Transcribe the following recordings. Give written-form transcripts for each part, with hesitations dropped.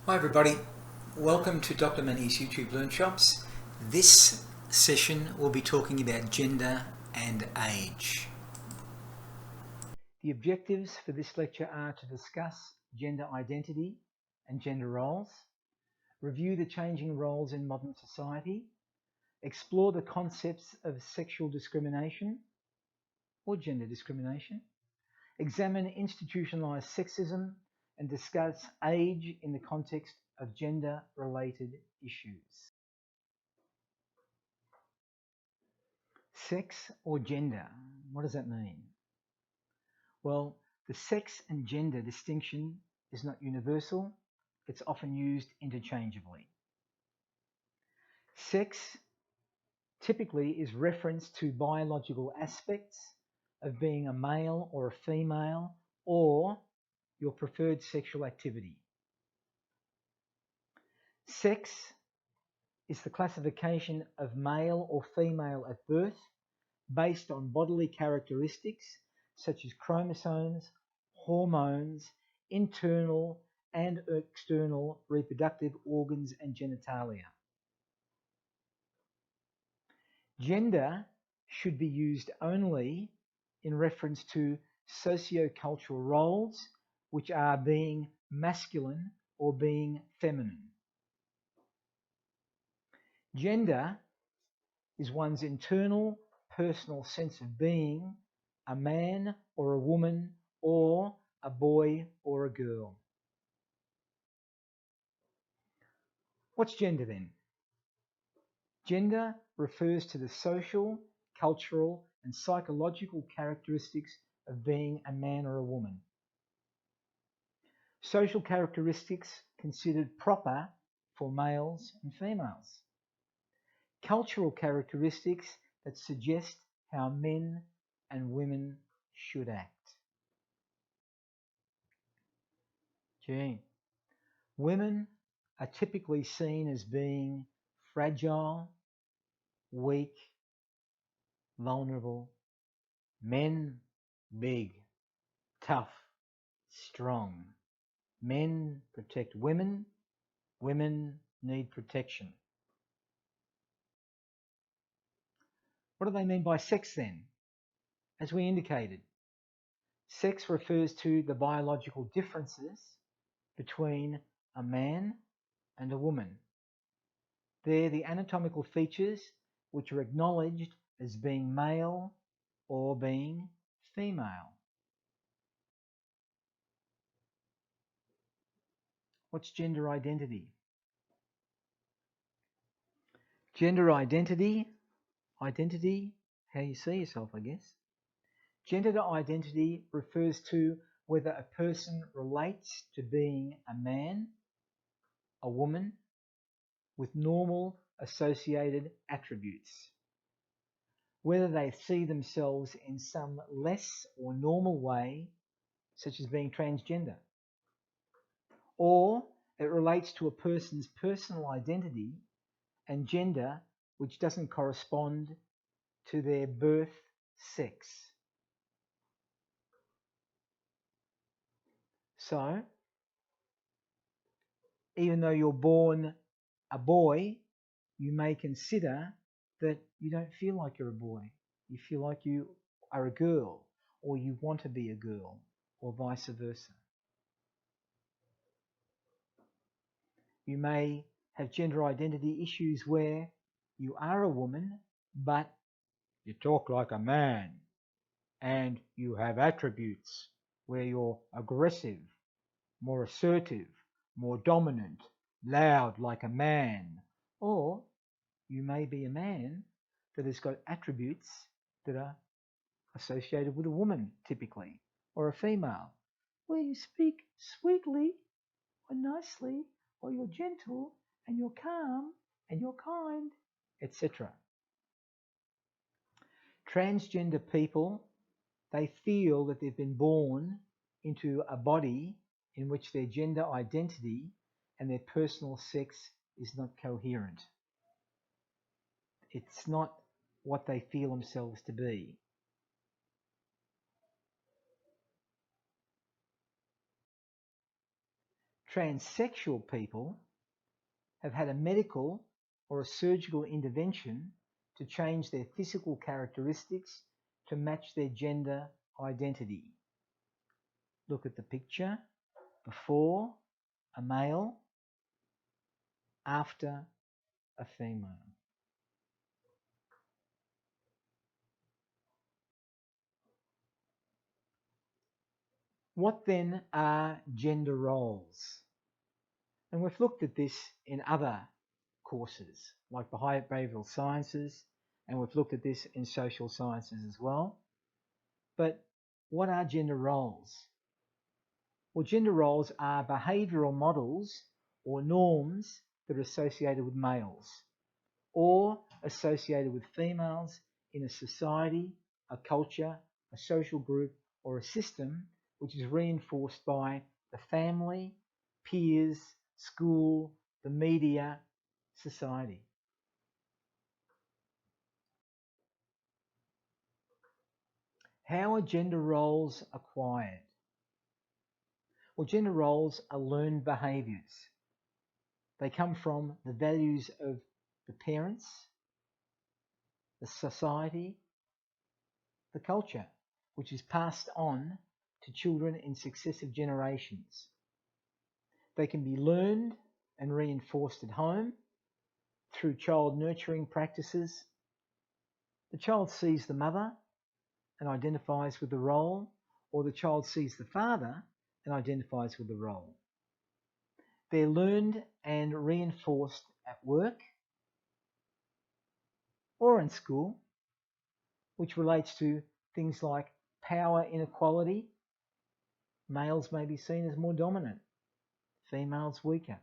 Hi everybody, welcome to Dr. Manny's YouTube Learnshops. This session will be talking about gender and age. The objectives for this lecture are to discuss gender identity and gender roles, review the changing roles in modern society, explore the concepts of sexual discrimination or gender discrimination, examine institutionalized sexism, and discuss age in the context of gender-related issues. Sex or gender, what does that mean? Well, the sex and gender distinction is not universal. It's often used interchangeably. Sex typically is reference to biological aspects of being a male or a female or your preferred sexual activity. Sex is the classification of male or female at birth based on bodily characteristics such as chromosomes, hormones, internal and external reproductive organs and genitalia. Gender should be used only in reference to socio-cultural roles, which are being masculine or being feminine. Gender is one's internal, personal sense of being a man or a woman or a boy or a girl. What's gender then? Gender refers to the social, cultural, and psychological characteristics of being a man or a woman. Social characteristics considered proper for males and females. Cultural characteristics that suggest how men and women should act. Women are typically seen as being fragile, weak, vulnerable. Men, big, tough, strong. Men protect women. Women need protection. What do they mean by sex then? As we indicated, sex refers to the biological differences between a man and a woman. They're the anatomical features which are acknowledged as being male or being female. What's gender identity? Gender identity, how you see yourself, I guess. Gender identity refers to whether a person relates to being a man, a woman, with normal associated attributes. Whether they see themselves in some less or normal way, such as being transgender, or it relates to a person's personal identity and gender which doesn't correspond to their birth sex. So, even though you're born a boy, you may consider that you don't feel like you're a boy. You feel like you are a girl, or you want to be a girl, or vice versa. You may have gender identity issues where you are a woman, but you talk like a man, and you have attributes where you're aggressive, more assertive, more dominant, loud like a man. Or you may be a man that has got attributes that are associated with a woman typically, or a female, where you speak sweetly or nicely, or you're gentle and you're calm and you're kind, etc. Transgender people, they feel that they've been born into a body in which their gender identity and their personal sex is not coherent. It's not what they feel themselves to be. Transsexual people have had a medical or a surgical intervention to change their physical characteristics to match their gender identity. Look at the picture. Before, a male. After, a female. What then are gender roles? And we've looked at this in other courses, like behavioural sciences, and we've looked at this in social sciences as well. But what are gender roles? Well, gender roles are behavioural models or norms that are associated with males or associated with females in a society, a culture, a social group, or a system which is reinforced by the family, peers, school, the media, society. How are gender roles acquired? Well, gender roles are learned behaviours. They come from the values of the parents, the society, the culture, which is passed on to children in successive generations. They can be learned and reinforced at home through child nurturing practices. The child sees the mother and identifies with the role, or the child sees the father and identifies with the role. They're learned and reinforced at work or in school, which relates to things like power inequality. Males may be seen as more dominant, females weaker.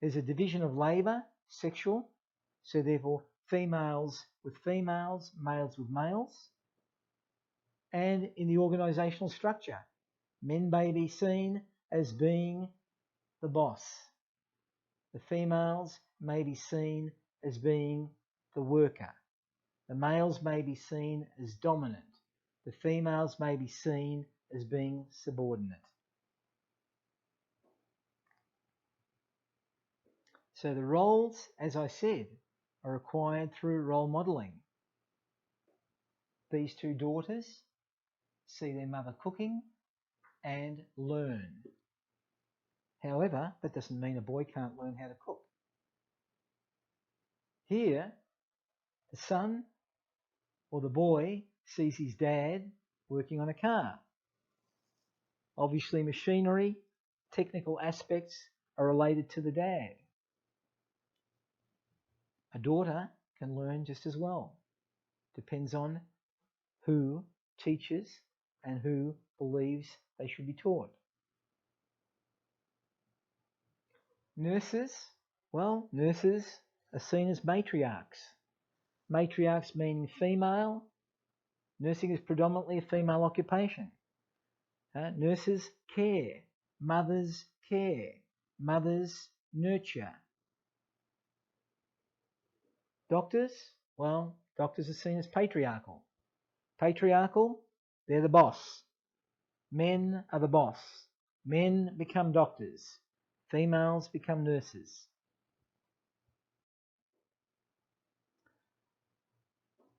There's a division of labour, sexual, so therefore females with females, males with males. And in the organisational structure, men may be seen as being the boss. The females may be seen as being the worker. The males may be seen as dominant. The females may be seen as being subordinate. So the roles, as I said, are acquired through role modelling. These two daughters see their mother cooking and learn. However, that doesn't mean a boy can't learn how to cook. Here, the son or the boy sees his dad working on a car. Obviously, machinery, technical aspects are related to the dad. A daughter can learn just as well. Depends on who teaches and who believes they should be taught. Nurses, well, nurses are seen as matriarchs. Matriarchs meaning female. Nursing is predominantly a female occupation. Nurses care, mothers care, mothers nurture. Doctors, well, doctors are seen as patriarchal. Patriarchal, they're the boss. Men are the boss. Men become doctors. Females become nurses.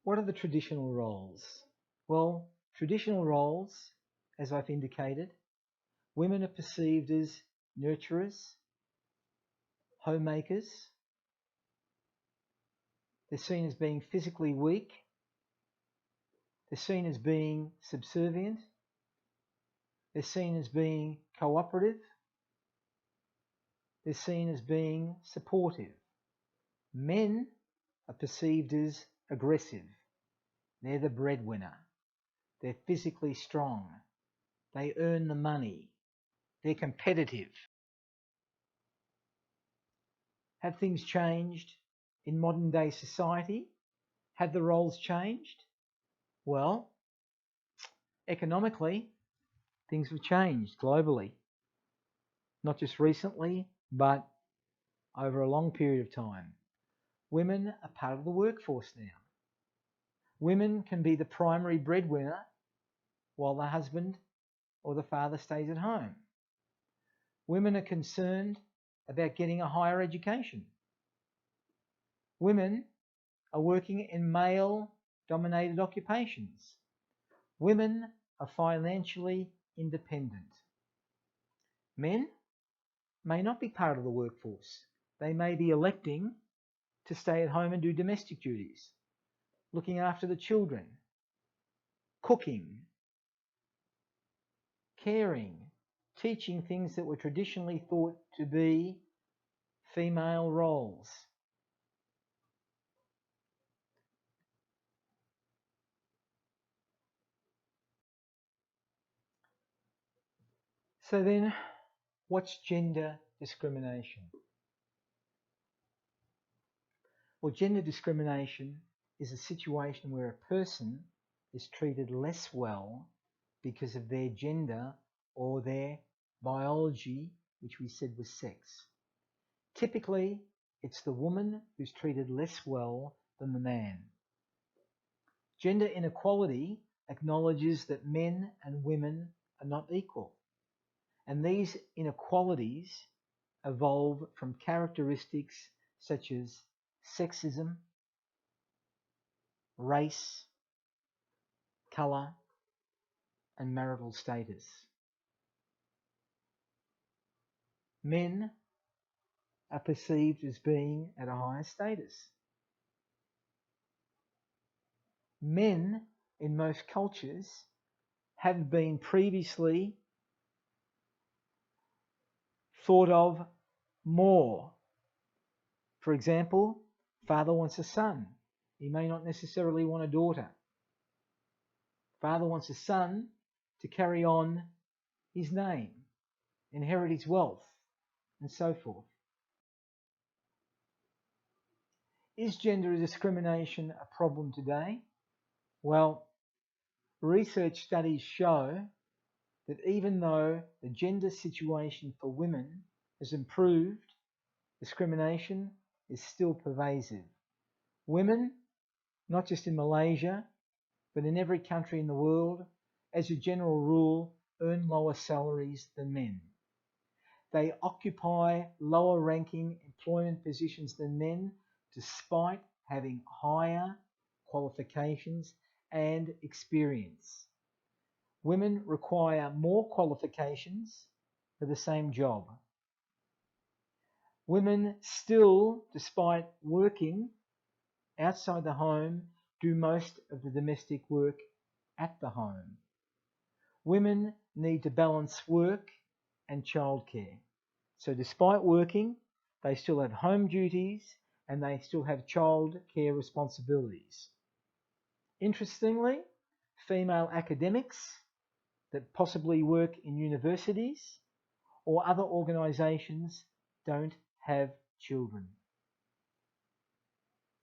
What are the traditional roles? Well, traditional roles, as I've indicated, women are perceived as nurturers, homemakers. They're seen as being physically weak. They're seen as being subservient. They're seen as being cooperative. They're seen as being supportive. Men are perceived as aggressive. They're the breadwinner. They're physically strong. They earn the money. They're competitive. Have things changed in modern day society? Have the roles changed? Well, economically, things have changed globally. Not just recently, but over a long period of time. Women are part of the workforce now. Women can be the primary breadwinner while the husband or the father stays at home. Women are concerned about getting a higher education. Women are working in male-dominated occupations. Women are financially independent. Men may not be part of the workforce. They may be electing to stay at home and do domestic duties, looking after the children, cooking, caring, teaching things that were traditionally thought to be female roles. So then, what's gender discrimination? Well, gender discrimination is a situation where a person is treated less well because of their gender or their biology, which we said was sex. Typically, it's the woman who's treated less well than the man. Gender inequality acknowledges that men and women are not equal, and these inequalities evolve from characteristics such as sexism, race, colour, and marital status. Men are perceived as being at a higher status. Men in most cultures have been previously thought of more. For example, father wants a son. He may not necessarily want a daughter. Father wants a son to carry on his name, inherit his wealth, and so forth. Is gender discrimination a problem today? Well, research studies show that even though the gender situation for women has improved, discrimination is still pervasive. Women, not just in Malaysia, but in every country in the world, as a general rule, earn lower salaries than men. They occupy lower ranking employment positions than men, despite having higher qualifications and experience. Women require more qualifications for the same job. Women still, despite working outside the home, do most of the domestic work at the home. Women need to balance work and childcare. So despite working, they still have home duties and they still have childcare responsibilities. Interestingly, female academics that possibly work in universities or other organisations don't have children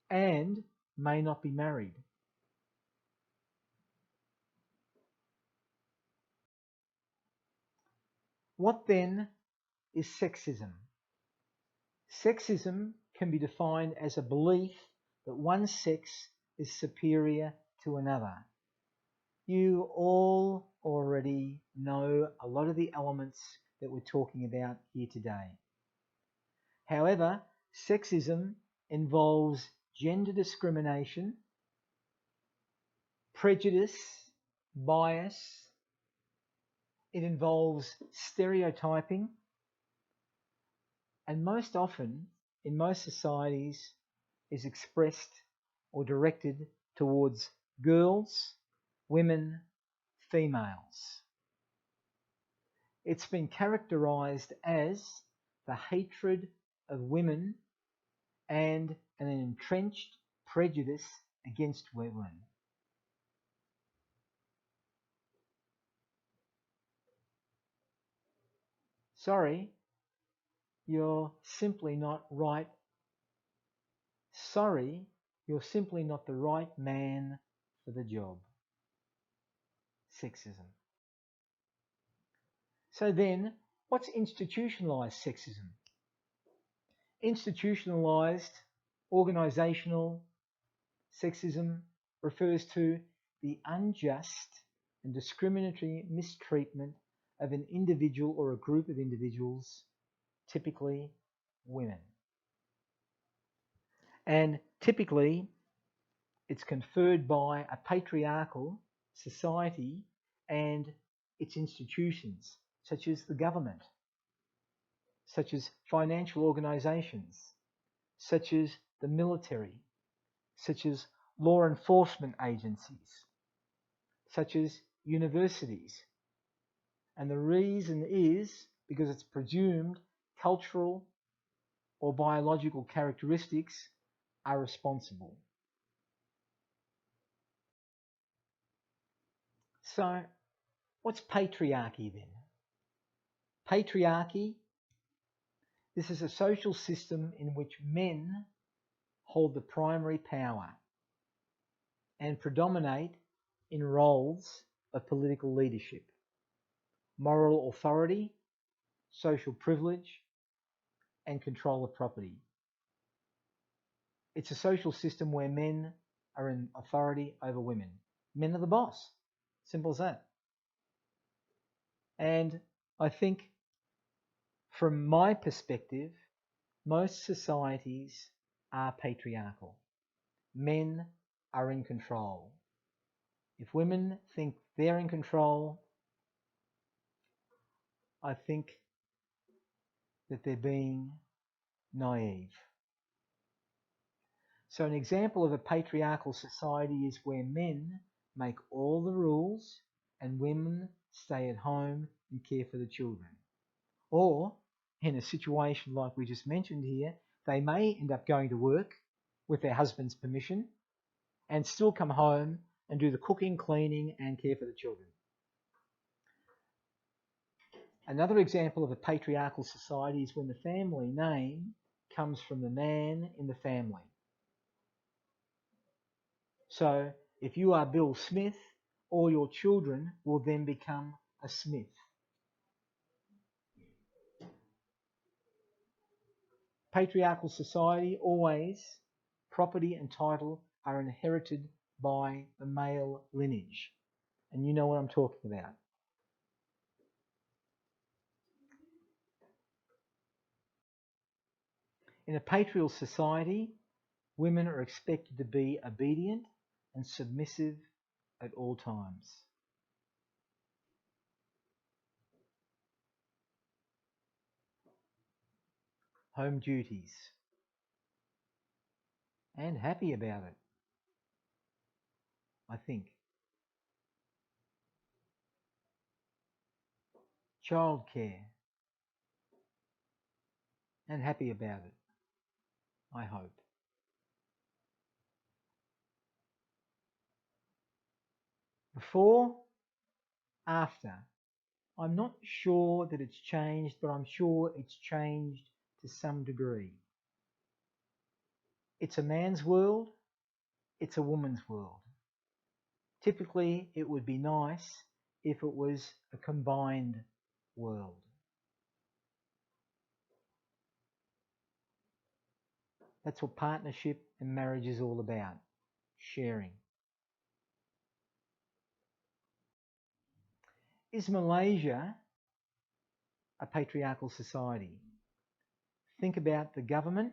and may not be married. What then is sexism? Sexism can be defined as a belief that one sex is superior to another. You all already know a lot of the elements that we're talking about here today. However, sexism involves gender discrimination, prejudice, bias. It involves stereotyping, and most often, in most societies, is expressed or directed towards girls, women, females. It's been characterized as the hatred of women and an entrenched prejudice against women. Sorry, you're simply not right. Sorry, you're simply not the right man for the job. Sexism. So then, what's institutionalized sexism? Institutionalized organizational sexism refers to the unjust and discriminatory mistreatment of an individual or a group of individuals, typically women. And typically, it's conferred by a patriarchal society and its institutions, such as the government, such as financial organisations, such as the military, such as law enforcement agencies, such as universities. And the reason is because it's presumed cultural or biological characteristics are responsible. So, what's patriarchy then? Patriarchy, this is a social system in which men hold the primary power and predominate in roles of political leadership, moral authority, social privilege, and control of property. It's a social system where men are in authority over women. Men are the boss. Simple as that. And I think from my perspective, most societies are patriarchal. Men are in control. If women think they're in control, I think that they're being naive. So an example of a patriarchal society is where men make all the rules and women stay at home and care for the children. Or in a situation like we just mentioned here, they may end up going to work with their husband's permission and still come home and do the cooking, cleaning, and care for the children. Another example of a patriarchal society is when the family name comes from the man in the family. So if you are Bill Smith, all your children will then become a Smith. Patriarchal society, always property and title are inherited by the male lineage. And you know what I'm talking about. In a patriarchal society, women are expected to be obedient and submissive at all times. Home duties. And happy about it, I think. Childcare. And happy about it, I hope. Before, after. I'm not sure that it's changed, but I'm sure it's changed to some degree. It's a man's world, it's a woman's world. Typically, it would be nice if it was a combined world. That's what partnership and marriage is all about, sharing. Is Malaysia a patriarchal society? Think about the government.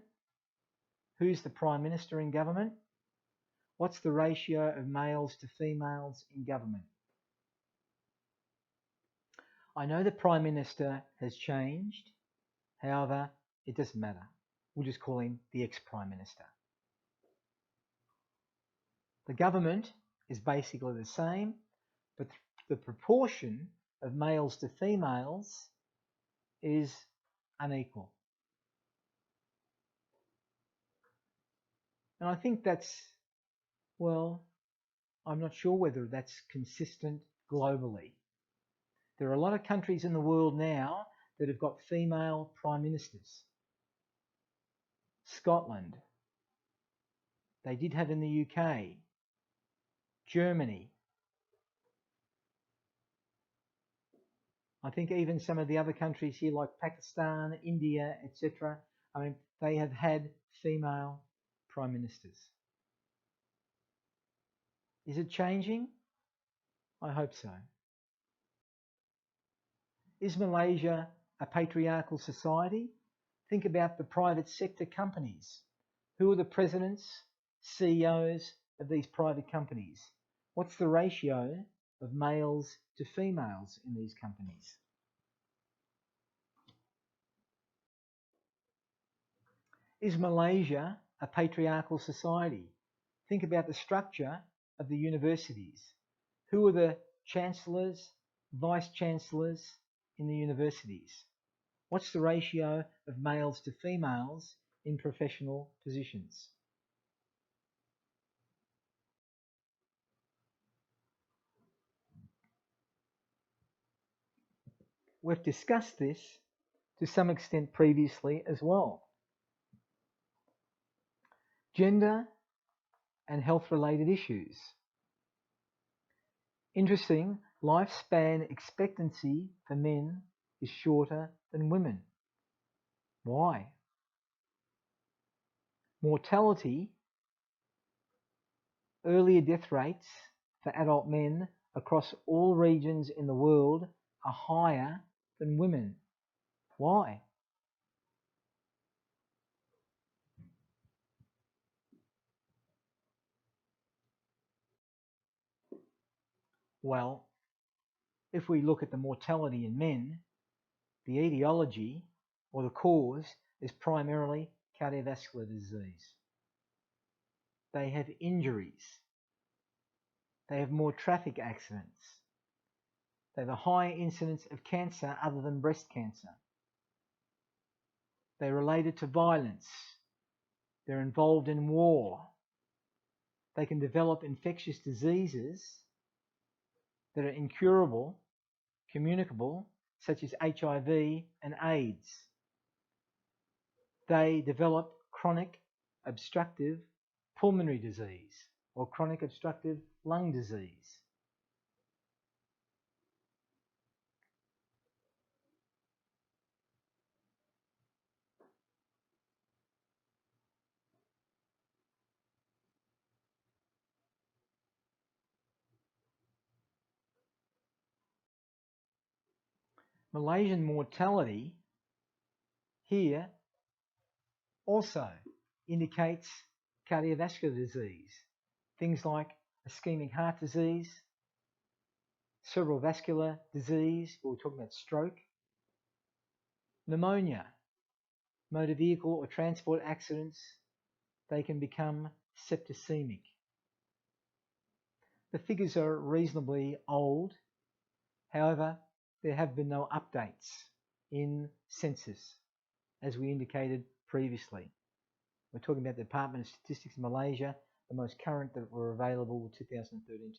Who's the Prime Minister in government? What's the ratio of males to females in government? I know the Prime Minister has changed. However, it doesn't matter. We'll just call him the ex-Prime Minister. The government is basically the same, but the proportion of males to females is unequal. And I think that's, well, I'm not sure whether that's consistent globally. There are a lot of countries in the world now that have got female prime ministers. Scotland. They did have in the UK. Germany. I think even some of the other countries here like Pakistan, India, etc. I mean, they have had female prime ministers. Is it changing? I hope so. Is Malaysia a patriarchal society? Think about the private sector companies. Who are the presidents, CEOs of these private companies? What's the ratio of males to females in these companies? Is Malaysia a patriarchal society? Think about the structure of the universities. Who are the chancellors, vice chancellors in the universities? What's the ratio of males to females in professional positions? We've discussed this to some extent previously as well. Gender and health-related issues. Interesting, lifespan expectancy for men is shorter than women. Why? Mortality, earlier death rates for adult men across all regions in the world are higher than women. Why? Well, if we look at the mortality in men, the etiology or the cause is primarily cardiovascular disease. They have injuries. They have more traffic accidents. They have a higher incidence of cancer other than breast cancer. They're related to violence. They're involved in war. They can develop infectious diseases that are incurable, communicable, such as HIV and AIDS. They develop chronic obstructive pulmonary disease or chronic obstructive lung disease. Malaysian mortality here also indicates cardiovascular disease, things like ischemic heart disease, cerebral vascular disease, we're talking about stroke, pneumonia, motor vehicle or transport accidents, they can become septicemic. The figures are reasonably old, however, there have been no updates in census, as we indicated previously. We're talking about the Department of Statistics in Malaysia, the most current that were available were 2013-2014.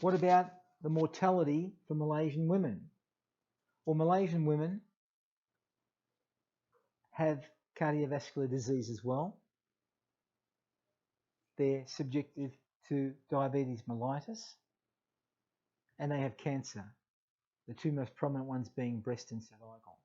What about the mortality for Malaysian women? Well, Malaysian women have cardiovascular disease as well. They're subjected to diabetes mellitus, and they have cancer, the two most prominent ones being breast and cervical.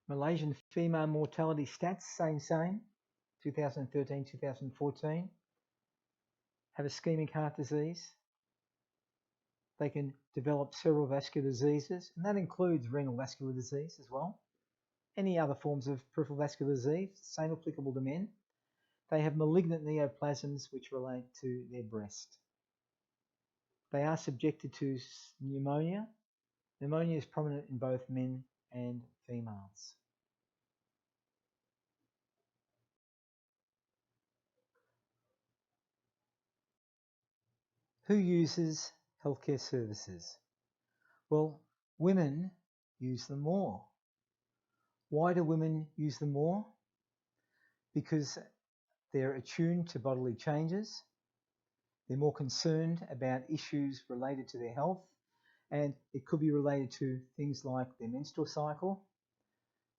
Malaysian female mortality stats, same, 2013-2014, have ischemic heart disease. They can develop cerebral vascular diseases, and that includes renal vascular disease as well. Any other forms of peripheral vascular disease, same applicable to men. They have malignant neoplasms which relate to their breast. They are subjected to pneumonia. Pneumonia is prominent in both men and females. Who uses healthcare services? Well, women use them more. Why do women use them more? Because they're attuned to bodily changes. They're more concerned about issues related to their health, and it could be related to things like their menstrual cycle,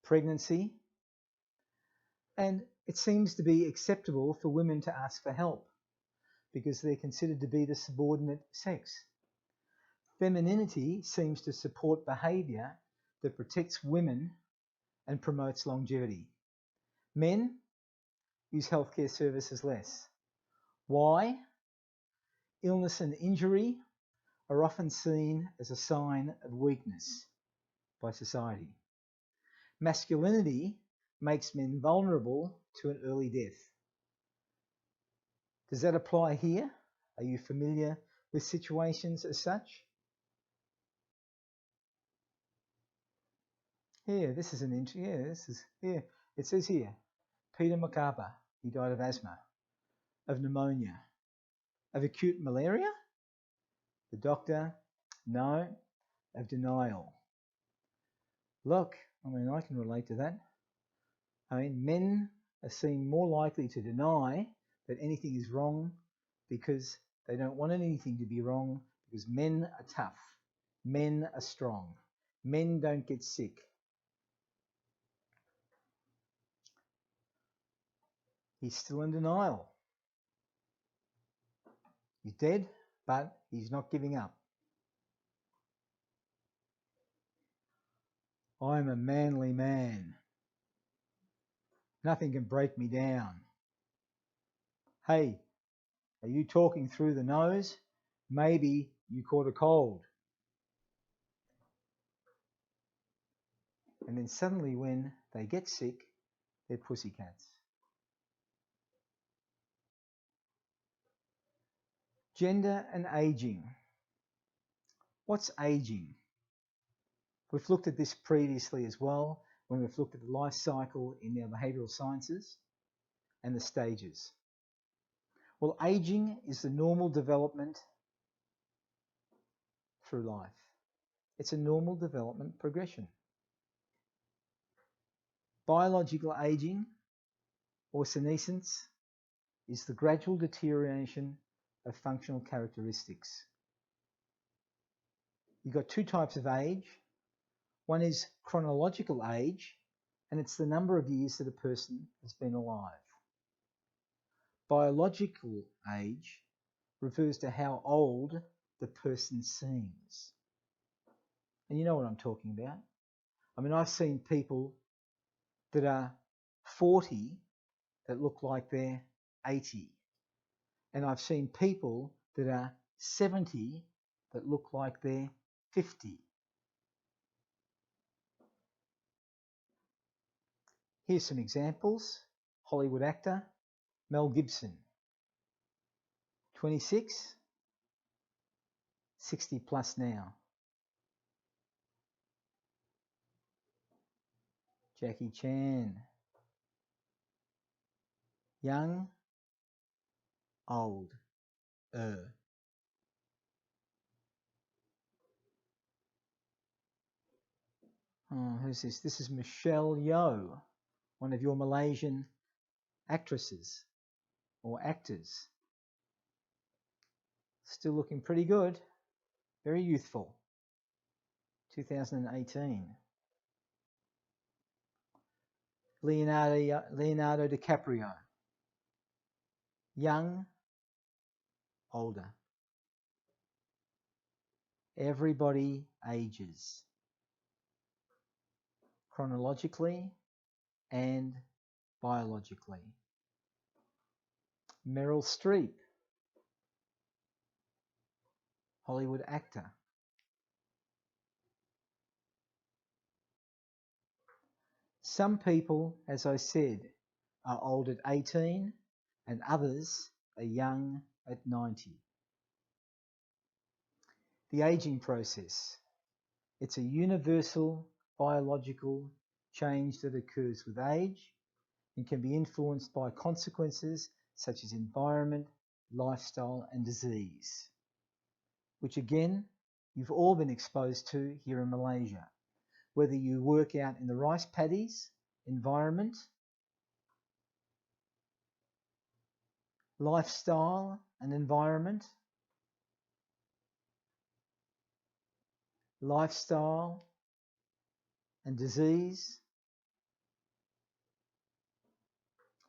pregnancy, and it seems to be acceptable for women to ask for help because they're considered to be the subordinate sex. Femininity seems to support behaviour that protects women and promotes longevity. Men use healthcare services less. Why? Illness and injury are often seen as a sign of weakness by society. Masculinity makes men vulnerable to an early death. Does that apply here? Are you familiar with situations as such? Here, this is it says here, Peter MacArthur, he died of asthma, of pneumonia, of acute malaria? The doctor, no, of denial. Look, I can relate to that. Men are seen more likely to deny that anything is wrong because they don't want anything to be wrong, because men are tough, men are strong, men don't get sick. He's still in denial. He's dead, but he's not giving up. I'm a manly man. Nothing can break me down. Hey, are you talking through the nose? Maybe you caught a cold. And then suddenly when they get sick, they're pussycats. Gender and ageing. What's ageing? We've looked at this previously as well when we've looked at the life cycle in our behavioural sciences and the stages. Well, ageing is the normal development through life. It's a normal development progression. Biological ageing or senescence is the gradual deterioration of functional characteristics. You've got two types of age. One is chronological age, and it's the number of years that a person has been alive. Biological age refers to how old the person seems. And you know what I'm talking about. I've seen people that are 40 that look like they're 80. And I've seen people that are 70 that look like they're 50. Here's some examples. Hollywood actor Mel Gibson, 26, 60 plus now. Jackie Chan, young, old, Oh, who's this? This is Michelle Yeoh, one of your Malaysian actresses or actors. Still looking pretty good, very youthful. 2018. Leonardo DiCaprio, young, older. Everybody ages chronologically and biologically. Meryl Streep, Hollywood actor. Some people, as I said, are old at 18 and others are young at 90. The aging process. It's a universal biological change that occurs with age and can be influenced by consequences such as environment, lifestyle and disease, which again, you've all been exposed to here in Malaysia. Whether you work out in the rice paddies environment, lifestyle and environment, lifestyle and disease,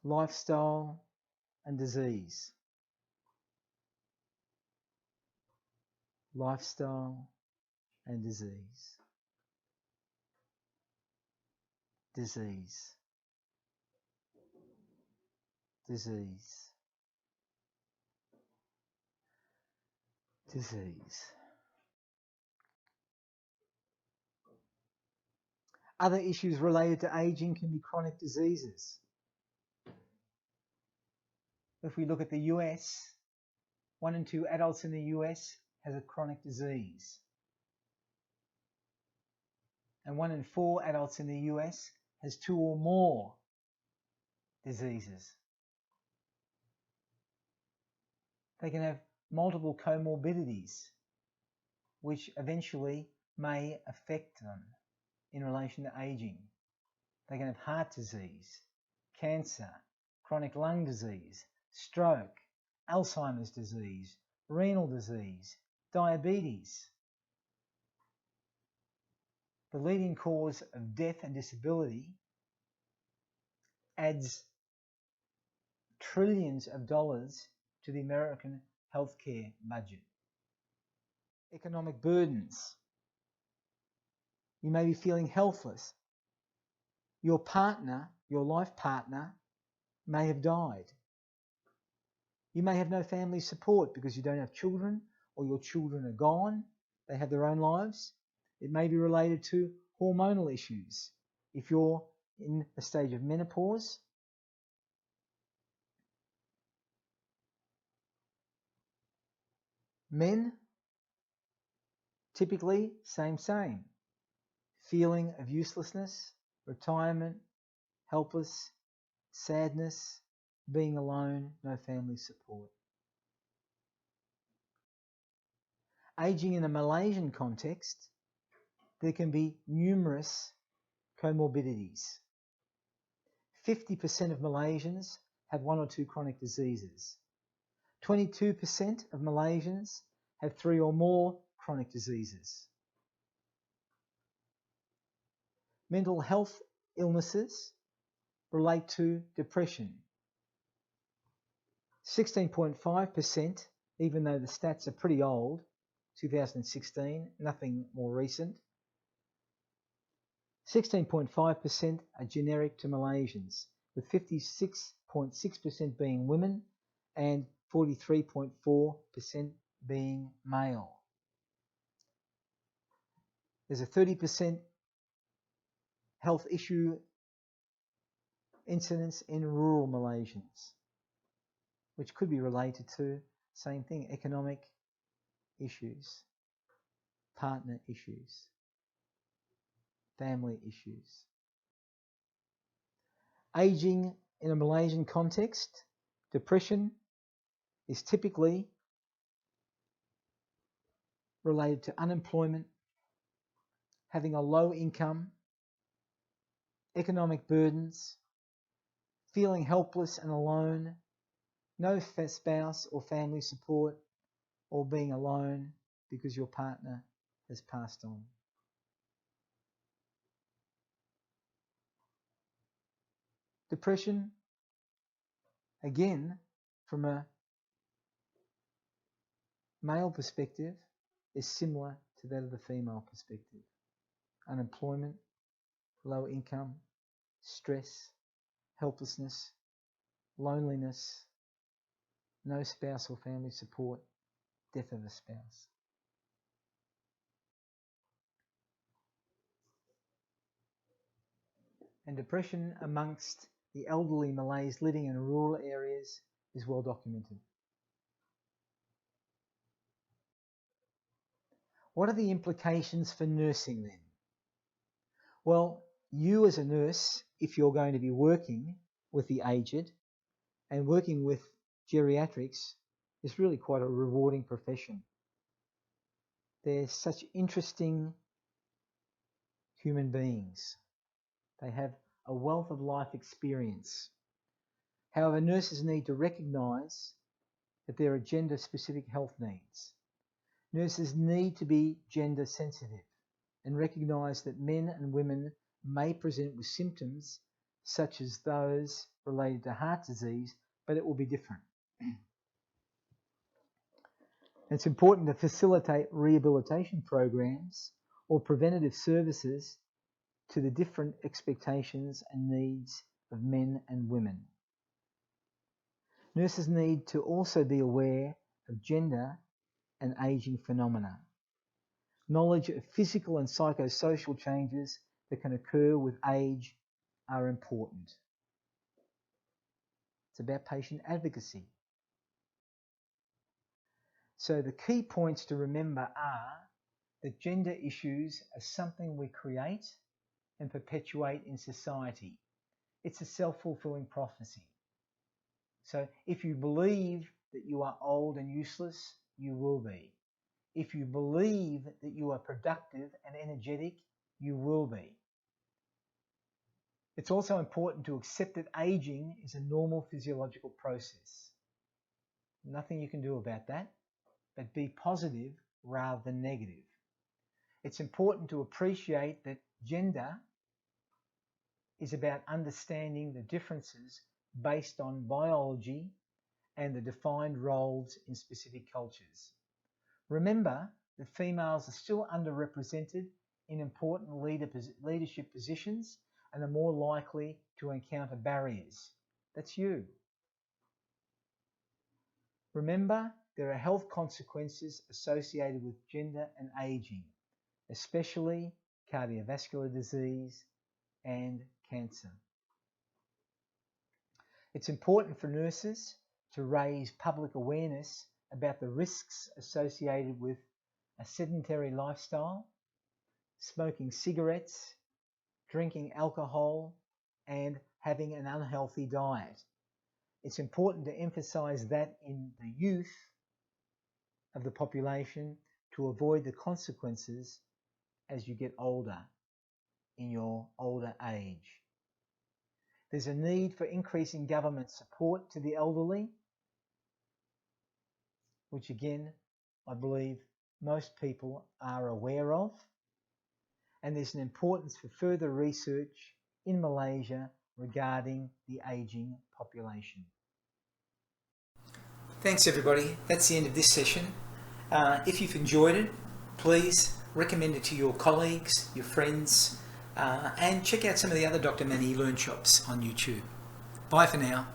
lifestyle and disease, lifestyle and disease, disease, disease, disease. Other issues related to aging can be chronic diseases. If we look at the US, 1 in 2 adults in the US has a chronic disease. And 1 in 4 adults in the US has 2 or more diseases. They can have multiple comorbidities, which eventually may affect them in relation to aging. They can have heart disease, cancer, chronic lung disease, stroke, Alzheimer's disease, renal disease, diabetes. The leading cause of death and disability adds trillions of dollars to the American healthcare budget. Economic burdens. You may be feeling helpless. Your partner, your life partner, may have died. You may have no family support because you don't have children, or your children are gone. They have their own lives. It may be related to hormonal issues. If you're in a stage of menopause, men, typically same. Feeling of uselessness, retirement, helpless, sadness, being alone, no family support. Aging in a Malaysian context, there can be numerous comorbidities. 50% of Malaysians have 1 or 2 chronic diseases. 22% of Malaysians have 3 or more chronic diseases. Mental health illnesses relate to depression. 16.5%, even though the stats are pretty old, 2016, nothing more recent. 16.5% are generic to Malaysians, with 56.6% being women and 43.4% being male. There's a 30% health issue incidence in rural Malaysians, which could be related to, same thing, economic issues, partner issues, family issues. Aging in a Malaysian context, depression is typically related to unemployment, having a low income, economic burdens, feeling helpless and alone, no spouse or family support, or being alone because your partner has passed on. Depression, again, from a male perspective, is similar to that of the female perspective. Unemployment, low income, stress, helplessness, loneliness, no spouse or family support, death of a spouse. And depression amongst the elderly Malays living in rural areas is well documented. What are the implications for nursing then? Well, you as a nurse, if you're going to be working with the aged and working with geriatrics, is really quite a rewarding profession. They're such interesting human beings. They have a wealth of life experience. However, nurses need to recognise that there are gender-specific health needs. Nurses need to be gender sensitive and recognise that men and women may present with symptoms such as those related to heart disease, but it will be different. It's important to facilitate rehabilitation programs or preventative services to the different expectations and needs of men and women. Nurses need to also be aware of gender and ageing phenomena. Knowledge of physical and psychosocial changes that can occur with age are important. It's about patient advocacy. So the key points to remember are that gender issues are something we create and perpetuate in society. It's a self-fulfilling prophecy. So if you believe that you are old and useless, you will be. If you believe that you are productive and energetic, you will be. It's also important to accept that aging is a normal physiological process. Nothing you can do about that, but be positive rather than negative. It's important to appreciate that gender is about understanding the differences based on biology and the defined roles in specific cultures. Remember that females are still underrepresented in important leadership positions and are more likely to encounter barriers. That's you. Remember, there are health consequences associated with gender and aging, especially cardiovascular disease and cancer. It's important for nurses to raise public awareness about the risks associated with a sedentary lifestyle, smoking cigarettes, drinking alcohol, and having an unhealthy diet. It's important to emphasize that in the youth of the population to avoid the consequences as you get older, in your older age. There's a need for increasing government support to the elderly, which again, I believe most people are aware of. And there's an importance for further research in Malaysia regarding the ageing population. Thanks everybody. That's the end of this session. If you've enjoyed it, please recommend it to your colleagues, your friends, and check out some of the other Dr. Manny Learnshops on YouTube. Bye for now.